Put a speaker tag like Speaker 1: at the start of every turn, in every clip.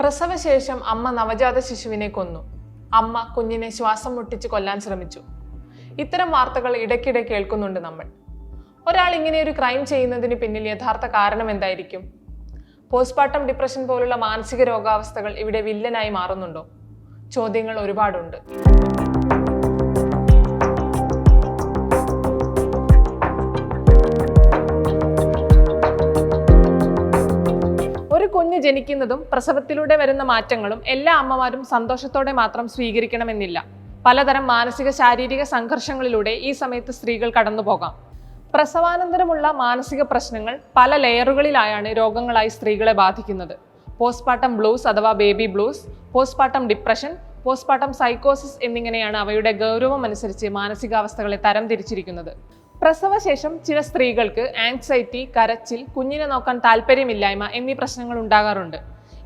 Speaker 1: പ്രസവശേഷം അമ്മ നവജാത ശിശുവിനെ കൊന്നു. അമ്മ കുഞ്ഞിനെ ശ്വാസം മുട്ടിച്ച് കൊല്ലാൻ ശ്രമിച്ചു. ഇത്തരം വാർത്തകൾ ഇടയ്ക്കിടെ കേൾക്കുന്നുണ്ട് നമ്മൾ. ഒരാൾ ഇങ്ങനെ ഒരു ക്രൈം ചെയ്യുന്നതിന് പിന്നിൽ യഥാർത്ഥ കാരണം എന്തായിരിക്കും? പോസ്റ്റ്മോർട്ടം ഡിപ്രഷൻ പോലുള്ള മാനസിക രോഗാവസ്ഥകൾ ഇവിടെ വില്ലനായി മാറുന്നുണ്ടോ? ചോദ്യങ്ങൾ ഒരുപാടുണ്ട്. ഒരു കുഞ്ഞ് ജനിക്കുന്നതും പ്രസവത്തിലൂടെ വരുന്ന മാറ്റങ്ങളും എല്ലാ അമ്മമാരും സന്തോഷത്തോടെ മാത്രം സ്വീകരിക്കണമെന്നില്ല. പലതരം മാനസിക ശാരീരിക സംഘർഷങ്ങളിലൂടെ ഈ സമയത്ത് സ്ത്രീകൾ കടന്നുപോകാം. പ്രസവാനന്തരമുള്ള മാനസിക പ്രശ്നങ്ങൾ പല ലെയറുകളിലായാണ് രോഗങ്ങളായി സ്ത്രീകളെ ബാധിക്കുന്നത്. പോസ്റ്റ്മോർട്ടം ബ്ലൂസ് അഥവാ baby blues, postmortem depression, postmortem സൈക്കോസിസ് എന്നിങ്ങനെയാണ് അവയുടെ ഗൗരവം അനുസരിച്ച് മാനസികാവസ്ഥകളെ തരംതിരിച്ചിരിക്കുന്നത്. പ്രസവശേഷം ചില സ്ത്രീകൾക്ക് ആങ്സൈറ്റി, കരച്ചിൽ, കുഞ്ഞിനെ നോക്കാൻ താല്പര്യമില്ലായ്മ എന്നീ പ്രശ്നങ്ങൾ ഉണ്ടാകാറുണ്ട്.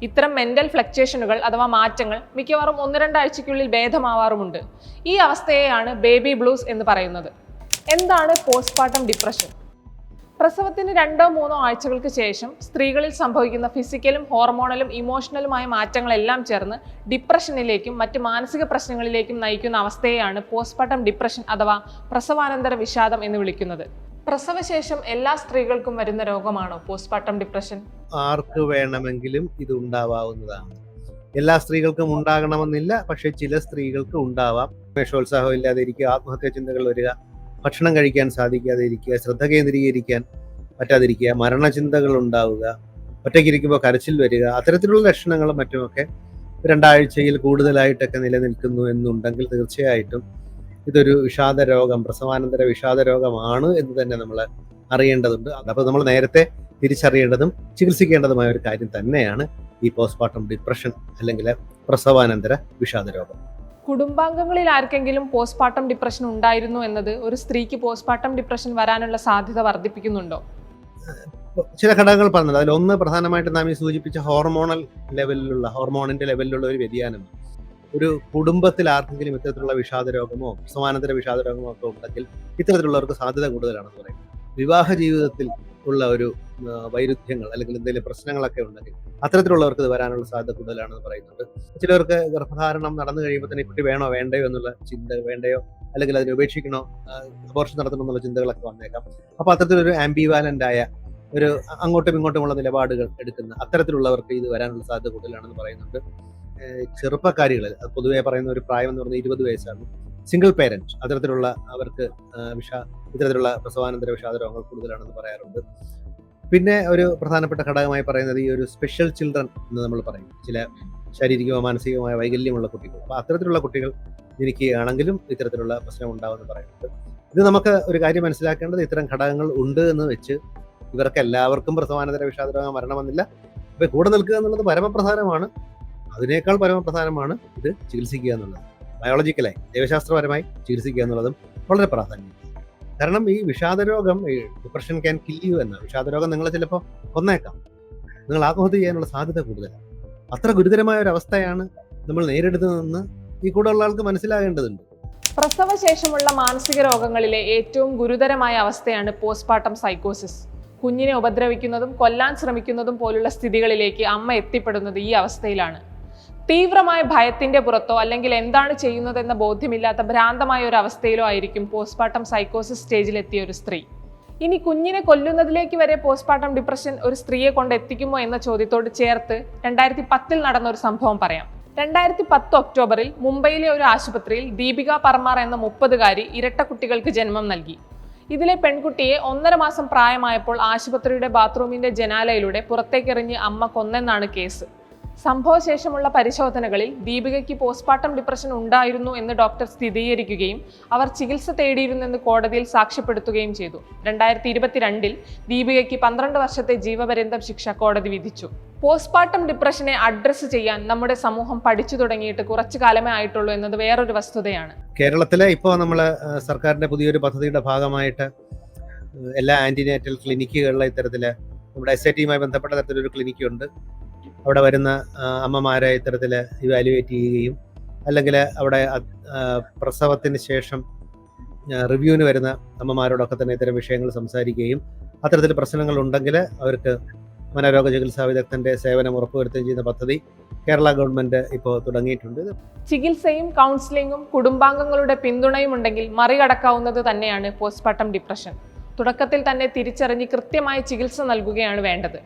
Speaker 1: ഇത്തരം മെന്റൽ ഫ്ലക്ച്വേഷനുകൾ അഥവാ മാറ്റങ്ങൾ മിക്കവാറും 1-2 ആഴ്ചയ്ക്കുള്ളിൽ ഭേദമാവാറുമുണ്ട്. ഈ അവസ്ഥയെയാണ് ബേബി ബ്ലൂസ് എന്ന് പറയുന്നത്. എന്താണ് പോസ്റ്റ്മോർട്ടം ഡിപ്രഷൻ? പ്രസവത്തിന് 2-3 ആഴ്ചകൾക്ക് ശേഷം സ്ത്രീകളിൽ സംഭവിക്കുന്ന ഫിസിക്കലും ഹോർമോണലും ഇമോഷണലുമായ മാറ്റങ്ങളെല്ലാം ചേർന്ന് ഡിപ്രഷനിലേക്കും മറ്റ് മാനസിക പ്രശ്നങ്ങളിലേക്കും നയിക്കുന്ന അവസ്ഥയെയാണ് പോസ്റ്റ്മോർട്ടം ഡിപ്രഷൻ അഥവാ പ്രസവാനന്തര വിഷാദം എന്ന് വിളിക്കുന്നത്. പ്രസവശേഷം എല്ലാ സ്ത്രീകൾക്കും വരുന്ന രോഗമാണോ പോസ്റ്റ്മോർട്ടം ഡിപ്രഷൻ?
Speaker 2: ആർക്ക് വേണമെങ്കിലും ഇത് ഉണ്ടാവാവുന്നതാണ്. എല്ലാ സ്ത്രീകൾക്കും ഉണ്ടാകണമെന്നില്ല, പക്ഷെ ചില സ്ത്രീകൾക്ക് ഉണ്ടാവാം. ഉന്മേഷോത്സാഹം ഇല്ലാതെ ഇരിക്കുക, ആത്മഹത്യാ ചിന്തകൾ വരിക, ഭക്ഷണം കഴിക്കാൻ സാധിക്കാതെ ഇരിക്കുക, ശ്രദ്ധ കേന്ദ്രീകരിക്കാൻ പറ്റാതിരിക്കുക, മരണചിന്തകൾ ഉണ്ടാവുക, ഒറ്റയ്ക്കിരിക്കുമ്പോൾ കരച്ചിൽ വരിക, അത്തരത്തിലുള്ള ലക്ഷണങ്ങളും മറ്റുമൊക്കെ 2 ആഴ്ചയിൽ കൂടുതലായിട്ടൊക്കെ നിലനിൽക്കുന്നു എന്നുണ്ടെങ്കിൽ തീർച്ചയായിട്ടും ഇതൊരു വിഷാദ രോഗം, പ്രസവാനന്തര വിഷാദ രോഗമാണ് എന്ന് തന്നെ നമ്മൾ അറിയേണ്ടതുണ്ട്. അപ്പോൾ നമ്മൾ നേരത്തെ തിരിച്ചറിയേണ്ടതും ചികിത്സിക്കേണ്ടതുമായ ഒരു കാര്യം തന്നെയാണ് ഈ പോസ്റ്റ്മോർട്ടം ഡിപ്രഷൻ അല്ലെങ്കിൽ പ്രസവാനന്തര വിഷാദ രോഗം.
Speaker 1: കുടുംബാംഗങ്ങളിൽ ആർക്കെങ്കിലും പോസ്റ്റ്മോർട്ടം ഡിപ്രഷൻ ഉണ്ടായിരുന്നു എന്നത് ഒരു സ്ത്രീക്ക് പോസ്റ്റ്മോർട്ടം ഡിപ്രഷൻ വരാനുള്ള സാധ്യത വർദ്ധിപ്പിക്കുന്നുണ്ടോ?
Speaker 2: ചില ഘടകങ്ങൾ പറഞ്ഞത് അതിലൊന്ന് പ്രധാനമായിട്ട് നാം ഈ സൂചിപ്പിച്ച ഹോർമോണിന്റെ ലെവലിലുള്ള ഒരു വ്യതിയാനം. ഒരു കുടുംബത്തിൽ ആർക്കെങ്കിലും ഇത്തരത്തിലുള്ള വിഷാദ രോഗമോ പ്രസവാനന്തര വിഷാദ രോഗമോ ഒക്കെ ഉണ്ടെങ്കിൽ ഇത്തരത്തിലുള്ളവർക്ക് സാധ്യത കൂടുതലാണെന്ന് പറയും. വിവാഹ ജീവിതത്തിൽ ഉള്ള ഒരു വൈരുദ്ധ്യങ്ങൾ അല്ലെങ്കിൽ എന്തെങ്കിലും പ്രശ്നങ്ങളൊക്കെ ഉണ്ടെങ്കിൽ അത്തരത്തിലുള്ളവർക്ക് ഇത് വരാനുള്ള സാധ്യത കൂടുതലാണെന്ന് പറയുന്നുണ്ട്. ചിലർക്ക് ഗർഭധാരണം നടന്നു കഴിയുമ്പോൾ തന്നെ കുട്ടി വേണോ വേണ്ടയോ എന്നുള്ള ചിന്ത, വേണ്ടയോ അല്ലെങ്കിൽ അതിനെ ഉപേക്ഷിക്കണോ, അബോർഷൻ നടത്തണം എന്നുള്ള ചിന്തകളൊക്കെ വന്നേക്കാം. അപ്പോൾ അത്തരത്തിലൊരു ആംബിവാലന്റ് ആയ ഒരു അങ്ങോട്ടും ഇങ്ങോട്ടുമുള്ള നിലപാടുകൾ എടുക്കുന്ന അത്തരത്തിലുള്ളവർക്ക് ഇത് വരാനുള്ള സാധ്യത കൂടുതലാണെന്ന് പറയുന്നുണ്ട്. ചെറുപ്പക്കാരികൾ, പൊതുവെ പറയുന്ന ഒരു പ്രായം എന്ന് പറഞ്ഞാൽ 20 വയസ്സാണ്. സിംഗിൾ പേരന്റ്, അത്തരത്തിലുള്ള അവർക്ക് ഇത്തരത്തിലുള്ള പ്രസവാനന്തര വിഷാദ രോഗങ്ങൾ കൂടുതലാണെന്ന് പറയാറുണ്ട്. പിന്നെ ഒരു പ്രധാനപ്പെട്ട ഘടകമായി പറയുന്നത് ഈ ഒരു സ്പെഷ്യൽ ചിൽഡ്രൻ എന്ന് നമ്മൾ പറയും, ചില ശാരീരികമോ മാനസികമായ വൈകല്യമുള്ള കുട്ടികൾ. അപ്പോൾ അത്തരത്തിലുള്ള കുട്ടികൾ ജനിക്കുകയാണെങ്കിലും ഇത്തരത്തിലുള്ള പ്രശ്നം ഉണ്ടാവുമെന്ന് പറയുന്നുണ്ട്. ഇത് നമുക്ക് ഒരു കാര്യം മനസ്സിലാക്കേണ്ടത്, ഇത്തരം ഘടകങ്ങൾ ഉണ്ട് എന്ന് വെച്ച് ഇവർക്ക് എല്ലാവർക്കും പ്രസവാനന്തര വിഷാദ രോഗം വരണമെന്നില്ല. അപ്പോൾ കൂടെ നിൽക്കുക എന്നുള്ളത് പരമപ്രധാനമാണ്. അതിനേക്കാൾ പരമപ്രധാനമാണ് ഇത് ചികിത്സിക്കുക എന്നുള്ളത്. ബയോളജിക്കലായി, ദൈവശാസ്ത്രപരമായി ചികിത്സിക്കുക എന്നുള്ളതും വളരെ പ്രാധാന്യം. കാരണം ഈ വിഷാദരോഗം, ഈ ഡിപ്രഷൻ ക്യാൻ കിൽ യു എന്ന വിഷാദരോഗം നിങ്ങളെ ചിലപ്പോൾ കൊന്നേക്കാം. നിങ്ങൾ ആത്മഹത്യ ചെയ്യാനുള്ള സാധ്യത കൂടുതലാണ്. അത്ര ഗുരുതരമായ ഒരു അവസ്ഥയാണ് നമ്മൾ നേരിടുന്നതെന്ന് ഈ കൂടെ ഉള്ള ആൾക്ക് മനസ്സിലാകേണ്ടതുണ്ട്.
Speaker 1: പ്രസവശേഷമുള്ള മാനസിക രോഗങ്ങളിലെ ഏറ്റവും ഗുരുതരമായ അവസ്ഥയാണ് പോസ്റ്റ്മോർട്ടം സൈക്കോസിസ്. കുഞ്ഞിനെ ഉപദ്രവിക്കുന്നതും കൊല്ലാൻ ശ്രമിക്കുന്നതും പോലുള്ള സ്ഥിതികളിലേക്ക് അമ്മ എത്തിപ്പെടുന്നത് ഈ അവസ്ഥയിലാണ്. തീവ്രമായ ഭയത്തിന്റെ പുറത്തോ അല്ലെങ്കിൽ എന്താണ് ചെയ്യുന്നതെന്ന ബോധ്യമില്ലാത്ത ഭ്രാന്തമായ ഒരു അവസ്ഥയിലോ ആയിരിക്കും പോസ്റ്റ്മോർട്ടം സൈക്കോസിസ് സ്റ്റേജിലെത്തിയ ഒരു സ്ത്രീ. ഇനി കുഞ്ഞിനെ കൊല്ലുന്നതിലേക്ക് വരെ പോസ്റ്റ്മോർട്ടം ഡിപ്രഷൻ ഒരു സ്ത്രീയെ കൊണ്ട് എത്തിക്കുമോ എന്ന ചോദ്യത്തോട് ചേർത്ത് 2010 നടന്ന ഒരു സംഭവം പറയാം. 2010 ഒക്ടോബറിൽ മുംബൈയിലെ ഒരു ആശുപത്രിയിൽ ദീപിക പർമാർ എന്ന 30-കാരി ഇരട്ട കുട്ടികൾക്ക് ജന്മം നൽകി. ഇതിലെ പെൺകുട്ടിയെ 1.5 മാസം പ്രായമായപ്പോൾ ആശുപത്രിയുടെ ബാത്റൂമിന്റെ ജനാലയിലൂടെ പുറത്തേക്കെറിഞ്ഞ് അമ്മ കൊന്നെന്നാണ് കേസ്. സംഭവശേഷമുള്ള പരിശോധനകളിൽ ദീപികയ്ക്ക് പോസ്റ്റ്മോർട്ടം ഡിപ്രഷൻ ഉണ്ടായിരുന്നു എന്ന് ഡോക്ടർ സ്ഥിരീകരിക്കുകയും അവർ ചികിത്സ തേടിയിരുന്നെന്ന് കോടതിയിൽ സാക്ഷ്യപ്പെടുത്തുകയും ചെയ്തു. 2022 ദീപികയ്ക്ക് 12 വർഷത്തെ ജീവപര്യന്തം ശിക്ഷ കോടതി വിധിച്ചു. പോസ്റ്റ്മോർട്ടം ഡിപ്രഷനെ അഡ്രസ്സ് ചെയ്യാൻ നമ്മുടെ സമൂഹം പഠിച്ചു തുടങ്ങിയിട്ട് കുറച്ചു കാലമേ ആയിട്ടുള്ളൂ എന്നത് വേറൊരു വസ്തുതയാണ്.
Speaker 2: കേരളത്തിലെ ഇപ്പോൾ നമ്മൾ സർക്കാരിന്റെ പുതിയൊരു പദ്ധതിയുടെ ഭാഗമായിട്ട് എല്ലാ ആന്റിനേറ്റൽ ക്ലിനിക്കുകളിലെ ഇത്തരത്തില് നമ്മുടെ SIT-യുമായി ബന്ധപ്പെട്ട തരത്തിലൊരു ക്ലിനിക്കുണ്ട്. അവിടെ വരുന്ന അമ്മമാരെ ഇത്തരത്തിൽ ഇവാലുവേറ്റ് ചെയ്യുകയും അല്ലെങ്കിൽ അവിടെ പ്രസവത്തിന് ശേഷം റിവ്യൂവിന് വരുന്ന അമ്മമാരോടൊക്കെ തന്നെ ഇത്തരം വിഷയങ്ങൾ സംസാരിക്കുകയും അത്തരത്തിൽ പ്രശ്നങ്ങൾ ഉണ്ടെങ്കിൽ അവർക്ക് മനോരോഗ ചികിത്സാ വിദഗ്ധന്റെ സേവനം ഉറപ്പുവരുത്തുകയും ചെയ്യുന്ന പദ്ധതി കേരള ഗവൺമെന്റ് ഇപ്പോൾ തുടങ്ങിയിട്ടുണ്ട്.
Speaker 1: ചികിത്സയും കൗൺസിലിംഗും കുടുംബാംഗങ്ങളുടെ പിന്തുണയും ഉണ്ടെങ്കിൽ മറികടക്കാവുന്നത് തന്നെയാണ് പോസ്റ്റ്മോർട്ടം ഡിപ്രഷൻ. തുടക്കത്തിൽ തന്നെ തിരിച്ചറിഞ്ഞ് കൃത്യമായ ചികിത്സ നൽകുകയാണ് വേണ്ടത്.